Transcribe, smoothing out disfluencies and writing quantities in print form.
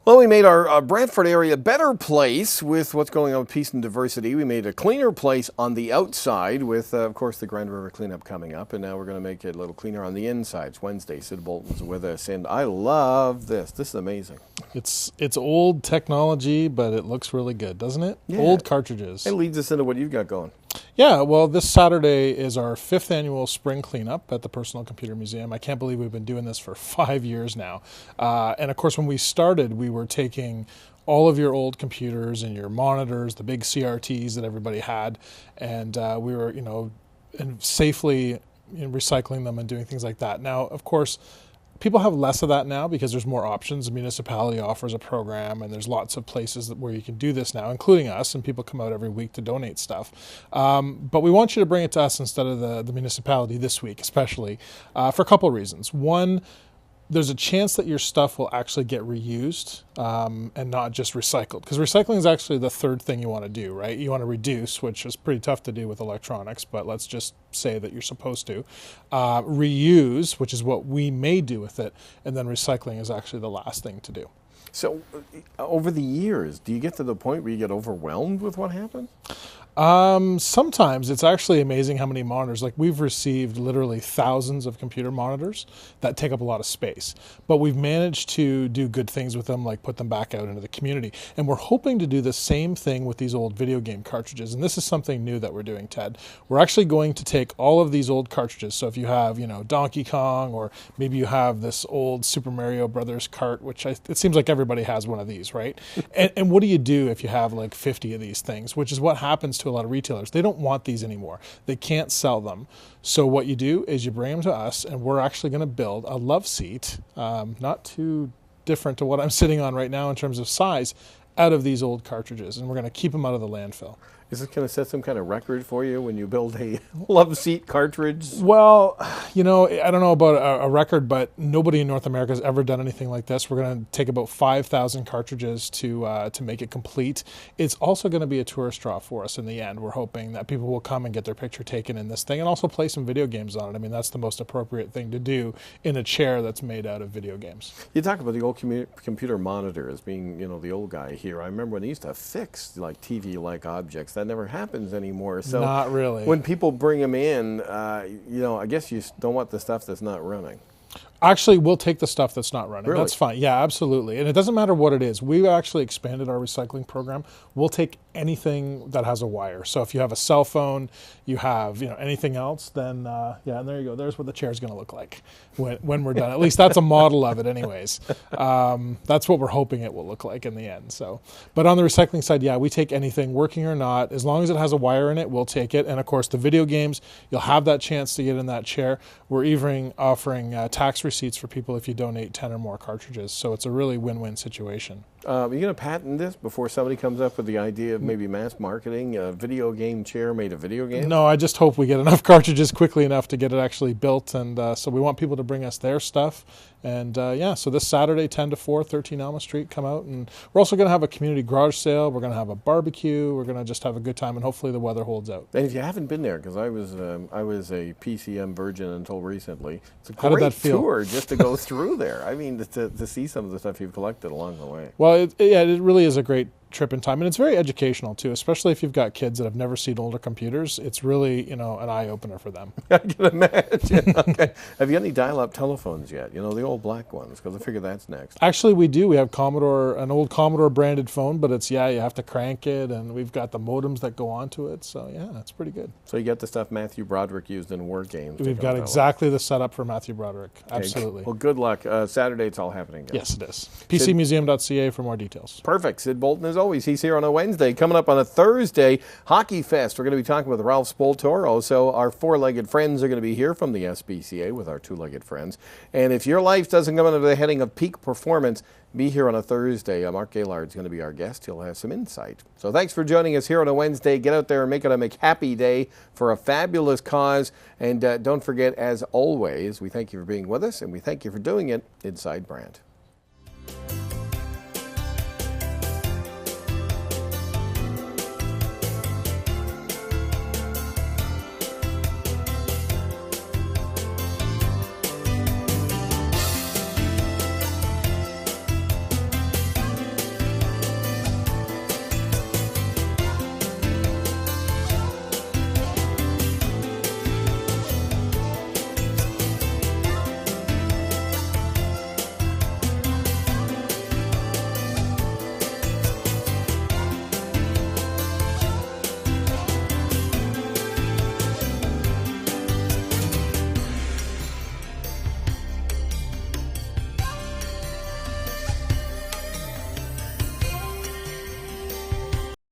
Well, we made our Brantford area a better place with what's going on with peace and diversity. We made a cleaner place on the outside with, of course, the Grand River cleanup coming up. And now we're going to make it a little cleaner on the inside. It's Wednesday. Sid Bolton's with us. And I love this. This is amazing. It's old technology, but it looks really good, doesn't it? Yeah. Old cartridges. It leads us into what you've got going. Yeah, well, this Saturday is our 5th annual spring cleanup at the Personal Computer Museum. I can't believe we've been doing this for 5 years now. And of course, when we started, we were taking all of your old computers and your monitors, the big CRTs that everybody had, and we were, and safely recycling them and doing things like that. Now, of course, people have less of that now because there's more options. The municipality offers a program, and there's lots of places where you can do this now, including us, and people come out every week to donate stuff. But we want you to bring it to us instead of the municipality this week, especially, for a couple of reasons. One, there's a chance that your stuff will actually get reused and not just recycled. Because recycling is actually the third thing you want to do, right? You want to reduce, which is pretty tough to do with electronics, but let's just say that you're supposed to. Reuse, which is what we may do with it, and then recycling is actually the last thing to do. So over the years, do you get to the point where you get overwhelmed with what happens? Sometimes it's actually amazing how many monitors, like we've received literally thousands of computer monitors that take up a lot of space, but we've managed to do good things with them, like put them back out into the community. And we're hoping to do the same thing with these old video game cartridges. And this is something new that we're doing, Ted. We're actually going to take all of these old cartridges. So if you have, Donkey Kong, or maybe you have this old Super Mario Brothers cart, which it seems like everybody has one of these, right? and what do you do if you have like 50 of these things, which is what happens to a lot of retailers. They don't want these anymore. They can't sell them. So what you do is you bring them to us, and we're actually going to build a love seat, not too different to what I'm sitting on right now in terms of size, out of these old cartridges, and we're going to keep them out of the landfill. Is this going to set some kind of record for you when you build a love seat cartridge? Well, I don't know about a record, but nobody in North America has ever done anything like this. We're going to take about 5,000 cartridges to make it complete. It's also going to be a tourist draw for us in the end. We're hoping that people will come and get their picture taken in this thing and also play some video games on it. I mean, that's the most appropriate thing to do in a chair that's made out of video games. You talk about the old computer monitor as being, the old guy here. I remember when they used to fix like TV-like objects. That never happens anymore. So not really. When people bring them in, I guess you don't want the stuff that's not running. Actually, we'll take the stuff that's not running. Really? That's fine. Yeah, absolutely. And it doesn't matter what it is. We've actually expanded our recycling program. We'll take anything that has a wire. So if you have a cell phone, you have anything else, then and there you go. There's what the chair is going to look like when we're done. At least that's a model of it, anyways. That's what we're hoping it will look like in the end. So, but on the recycling side, yeah, we take anything, working or not, as long as it has a wire in it, we'll take it. And of course, the video games, you'll have that chance to get in that chair. We're even offering tax receipts for people if you donate 10 or more cartridges. So it's a really win-win situation. Are you going to patent this before somebody comes up with the idea of maybe mass marketing a video game chair made of video games? No, I just hope we get enough cartridges quickly enough to get it actually built. And so we want people to bring us their stuff. And so this Saturday, 10 to 4, 13 Alma Street, come out. And we're also going to have a community garage sale. We're going to have a barbecue. We're going to just have a good time, and hopefully the weather holds out. And if you haven't been there, because I was a PCM virgin until recently, it's a How did great that feel? tour just to go through there. I mean, to see some of the stuff you've collected along the way. Well, it really is a great trip in time, and it's very educational too, especially if you've got kids that have never seen older computers. It's really an eye-opener for them. I can imagine. Okay. Have you got any dial-up telephones yet? The old black ones, because I figure that's next. Actually, we do. We have an old Commodore branded phone, but it's, you have to crank it, and we've got the modems that go onto it. So yeah, it's pretty good. So you get the stuff Matthew Broderick used in war games. We've got exactly the setup for Matthew Broderick. Absolutely. Okay. Well, good luck. Saturday, it's all happening, guys. Yes, it is. PCmuseum.ca for more details. Perfect. Sid Bolton, as always, he's here on a Wednesday. Coming up on a Thursday, Hockey Fest. We're going to be talking with Ralph Spoltoro. So our four-legged friends are going to be here from the SBCA with our two-legged friends. And if your life doesn't come under the heading of peak performance, be here on a Thursday. Mark Gaylord's going to be our guest. He'll have some insight. So thanks for joining us here on a Wednesday. Get out there and make it a happy day for a fabulous cause. And don't forget, as always, we thank you for being with us, and we thank you for doing it inside Brant.